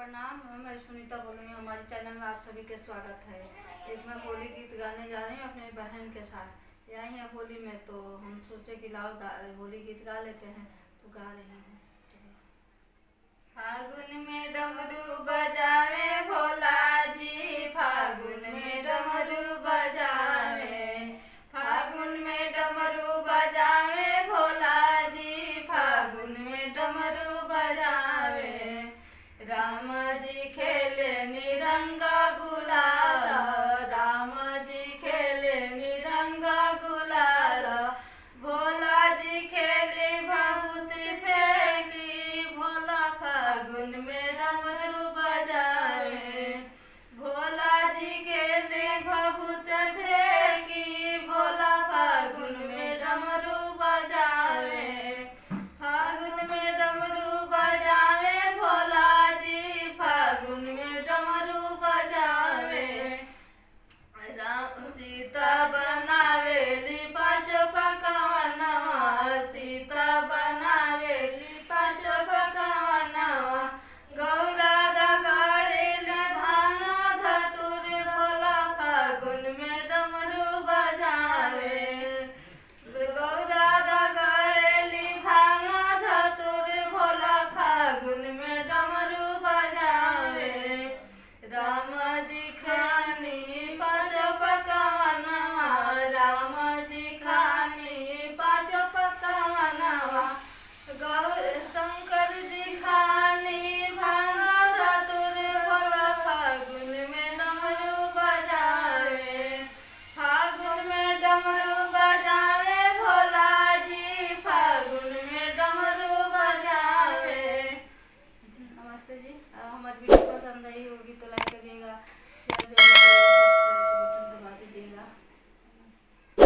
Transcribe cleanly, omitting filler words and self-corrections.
प्रणाम। मैं सुनीता बोल रही हूँ। हमारे चैनल में आप सभी के स्वागत है। एक मैं होली गीत गाने जा रही हूँ अपनी बहन के साथ। यही है होली में, तो हम सोचे कि लाओ होली गीत गा लेते हैं, तो गा रही हूँ। फागुन में डमरू बजावे भोला जी, फागुन में डमरू बजावे, फागुन में डमरू बजावे भोला जी, फागुन में डमरू बजावे। राम जी खेले निरंगा गुलाल, राम जी खेले निरंगा गुलाल, भोला जी खेले भभूति फेंकी, भोला फागुन में डमरू बजावे, भोला जी खेले भभूति फेंकी, भोला फागुन में डमरू बजावे, फागुन में डमरू बजावे भोला जी, फागुन में डमरू बजावे। राम सीता बनावेली पाँचों पकवानवा, सीता बनावेली पाँचों पकवानवा, गौरा रगड़ेली भांग धतूर, भोला फागुन में डमरू बजावे, गौरा रगड़ेली भांग धतूर, भोला फागुन में डमरू बजावे। राम जी खानी पाँचों पकवानवा, राम जी खानी पाँचों पकवानवा, गौर शंकर जी खानी भांग धतूर, भोला फागुन में डमरू बजावे, फागुन में डमरू बजावे भोला जी, फागुन में डमरू बजावे। नमस्ते जी। हमारी वीडियो पसंद आई होगी तो लाइक करिएगा।